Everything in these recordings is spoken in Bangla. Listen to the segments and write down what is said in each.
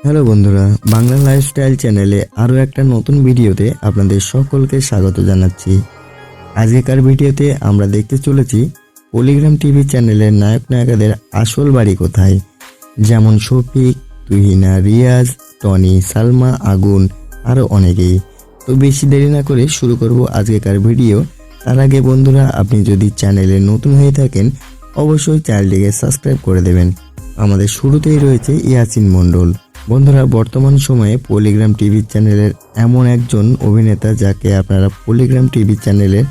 হ্যালো বন্ধুরা, বাংলা লাইফস্টাইল চ্যানেলে আরও একটা নতুন ভিডিওতে আপনাদের সকলকে স্বাগত জানাচ্ছি। আজকেকার ভিডিওতে আমরা দেখতে চলেছি পলিগ্রাম টিভি চ্যানেলের নায়ক নায়িকাদের আসল বাড়ি কোথায়, যেমন শফিক, তুহিনা, রিয়াজ, টনি, সালমা, আগুন আরও অনেকেই। তো বেশি দেরি না করে শুরু করব আজকেকার ভিডিও। তার আগে বন্ধুরা, আপনি যদি চ্যানেলে নতুন হয়ে থাকেন অবশ্যই চ্যানেলটিকে সাবস্ক্রাইব করে দেবেন। আমাদের শুরুতেই রয়েছে ইয়াসিন মণ্ডল। বন্ধুরা, বর্তমান সময়ে পলিগ্রাম টিভি চ্যানেলের এমন একজন অভিনেতা যাকে আপনারা পলিগ্রাম টিভি চ্যানেলের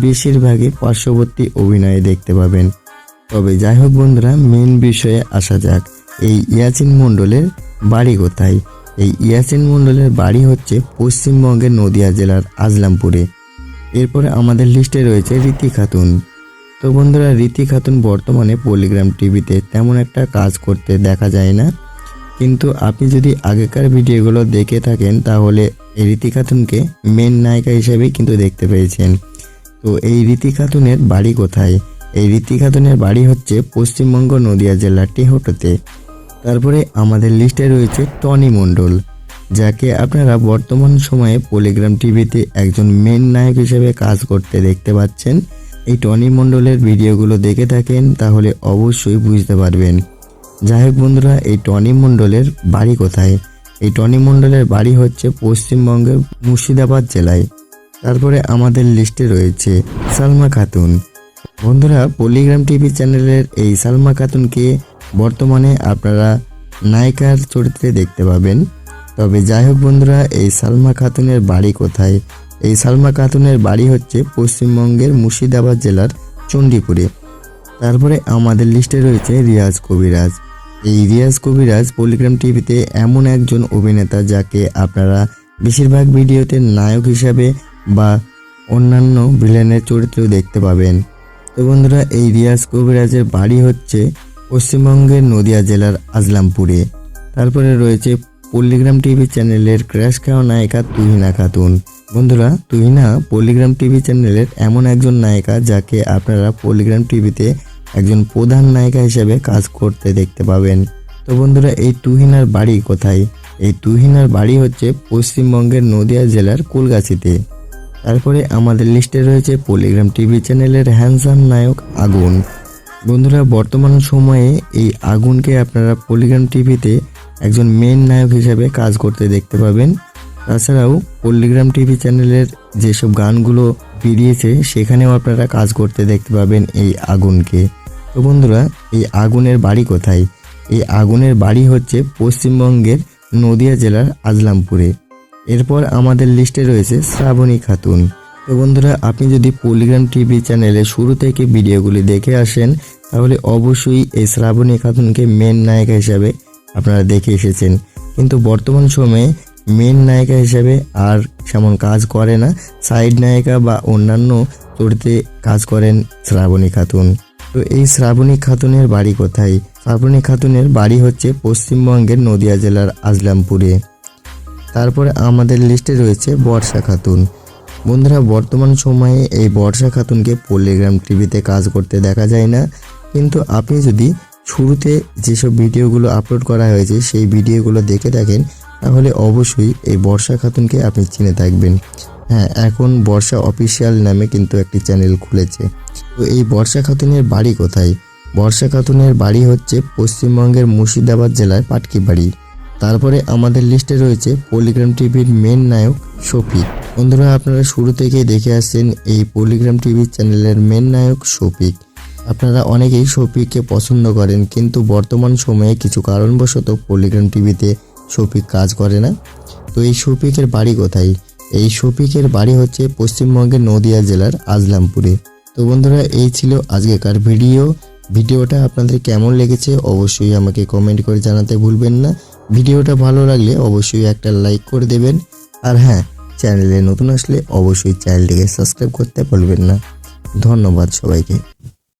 বেশিরভাগই পার্শ্ববর্তী অভিনয়ে দেখতে পাবেন। তবে যাই হোক বন্ধুরা, মেন বিষয়ে আসা যাক। এই ইয়াসিন মণ্ডলের বাড়ি কোথায়? এই ইয়াসিন মণ্ডলের বাড়ি হচ্ছে পশ্চিমবঙ্গের নদিয়া জেলার আজলামপুরে। এরপরে আমাদের লিস্টে রয়েছে রীতি খাতুন। তো বন্ধুরা, রীতি খাতুন বর্তমানে পলিগ্রাম টিভিতে তেমন একটা কাজ করতে দেখা যায় না, কিন্তু আপনি যদি আগেকার ভিডিওগুলো দেখে থাকেন তাহলে এই রীতি খাতুনকে মেন নায়িকা হিসেবেই কিন্তু দেখতে পেয়েছেন। তো এই রীতি খাতুনের বাড়ি কোথায়? এই রীতি খাতুনের বাড়ি হচ্ছে পশ্চিমবঙ্গ নদিয়া জেলার টেহটতে। তারপরে আমাদের লিস্টে রয়েছে টনি মণ্ডল, যাকে আপনারা বর্তমান সময়ে পলিগ্রাম টিভিতে একজন মেন নায়ক হিসেবে কাজ করতে দেখতে পাচ্ছেন। এই টনি মণ্ডলের ভিডিওগুলো দেখে থাকেন তাহলে অবশ্যই বুঝতে পারবেন। যাই হোক বন্ধুরা, এই টনি মণ্ডলের বাড়ি কোথায়? এই টনি মণ্ডলের বাড়ি হচ্ছে পশ্চিমবঙ্গের মুর্শিদাবাদ জেলায়। তারপরে আমাদের লিস্টে রয়েছে সালমা খাতুন। বন্ধুরা, পলিগ্রাম টিভি চ্যানেলের এই সালমা খাতুনকে বর্তমানে আপনারা নায়িকার চরিত্রে দেখতে পাবেন। তবে যাই হোক বন্ধুরা, এই সালমা খাতুনের বাড়ি কোথায়? এই সালমা খাতুনের বাড়ি হচ্ছে পশ্চিমবঙ্গের মুর্শিদাবাদ জেলার চণ্ডীপুরে। তারপরে আমাদের লিস্টে রয়েছে রিয়াজ কবিরাজ। এই রিয়াজ কবিরাজ পলিগ্রাম টিভিতে এমন একজন অভিনেতা যাকে আপনারা বেশিরভাগ ভিডিওতে নায়ক হিসাবে বা অন্যান্য ভিলেনের চরিত্রেও দেখতে পাবেন। তো বন্ধুরা, এই রিয়াজ কবিরাজের বাড়ি হচ্ছে পশ্চিমবঙ্গের নদিয়া জেলার আজলামপুরে। তারপরে রয়েছে পলিগ্রাম টিভি চ্যানেলের ক্র্যাশ খাওয়া নায়িকা তুহিনা খাতুন। বন্ধুরা, তুহিনা পলিগ্রাম টিভি চ্যানেলের এমন একজন নায়িকা যাকে আপনারা পলিগ্রাম টিভিতে একজন প্রধান নায়িকা হিসেবে কাজ করতে দেখতে পাবেন। তো বন্ধুরা, এই তুহিনার বাড়ি কোথায়? এই তুহিনার বাড়ি হচ্ছে পশ্চিমবঙ্গের নদিয়া জেলার কুলগাছিতে। তারপরে আমাদের লিস্টে রয়েছে পলিগ্রাম টিভি চ্যানেলের হ্যান্ডসাম নায়ক আগুন। বন্ধুরা, বর্তমান সময়ে এই আগুনকে আপনারা পলিগ্রাম টিভিতে একজন মেন নায়ক হিসেবে কাজ করতে দেখতে পাবেন। তাছাড়াও পলিগ্রাম টিভি চ্যানেলের যেসব গানগুলো বেরিয়েছে সেখানেও আপনারা কাজ করতে দেখতে পাবেন এই আগুনকে। তো বন্ধুরা, এই আগুনের বাড়ি কোথায়? এই আগুনের বাড়ি হচ্ছে পশ্চিমবঙ্গের নদিয়া জেলার আজলামপুরে। এরপর আমাদের লিস্টে রয়েছে শ্রাবণী খাতুন। তো বন্ধুরা, আপনি যদি পলিগ্রাম টিভি চ্যানেলে শুরু থেকে ভিডিওগুলি দেখে আসেন তাহলে অবশ্যই এই শ্রাবণী খাতুনকে মেন নায়িকা হিসাবে আপনারা দেখে এসেছেন, কিন্তু বর্তমান সময়ে মেন নায়িকা হিসেবে আর সেমন কাজ করে না, সাইড নায়িকা বা অন্যান্য চরিত্রে কাজ করেন শ্রাবণী খাতুন। তো এই শ্রাবণী খাতুনের বাড়ি কোথায়? শ্রাবণী খাতুনের বাড়ি হচ্ছে পশ্চিমবঙ্গের নদিয়া জেলার আজলামপুরে। তারপরে আমাদের লিস্টে রয়েছে বর্ষা খাতুন। বন্ধুরা, বর্তমান সময়ে এই বর্ষা খাতুনকে পলিগ্রাম টিভিতে কাজ করতে দেখা যায় না, কিন্তু আপনি যদি শুরুতে যেসব ভিডিওগুলো আপলোড করা হয়েছে সেই ভিডিওগুলো দেখে থাকেন তাহলে অবশ্যই এই বর্ষা খাতুনকে আপনি চিনে থাকবেন। হ্যাঁ, এখন বর্ষা অফিসিয়াল নামে কিন্তু একটি চ্যানেল খুলেছে। তো এই বর্ষা খাতুনের বাড়ি কোথায়? বর্ষা খাতুনের বাড়ি হচ্ছে পশ্চিমবঙ্গের মুর্শিদাবাদ জেলায় পাটকিবাড়ি। তারপরে আমাদের লিস্টে রয়েছে পলিগ্রাম টিভির মেন নায়ক শফিক। বন্ধুরা, আপনারা শুরু থেকেই দেখে আসছেন এই পলিগ্রাম টিভি চ্যানেলের মেন নায়ক শফিক। আপনারা অনেকেই শফিককে পছন্দ করেন, কিন্তু বর্তমান সময়ে কিছু কারণবশত পলিগ্রাম টিভিতে শফিক কাজ করে না। তো এই শফিকের বাড়ি কোথায়? এই শফিকের বাড়ি হচ্ছে পশ্চিমবঙ্গের নদিয়া জেলার আজলামপুরে। তো বন্ধুরা, এই ছিল আজকেকার ভিডিওটা আপনাদের কেমন লেগেছে অবশ্যই আমাকে কমেন্ট করে জানাতে ভুলবেন না। ভিডিওটা ভালো লাগলে অবশ্যই একটা লাইক করে দেবেন, আর হ্যাঁ, চ্যানেলে নতুন আসলে অবশ্যই চ্যানেলটিকে সাবস্ক্রাইব করতে ভুলবেন না। ধন্যবাদ সবাইকে।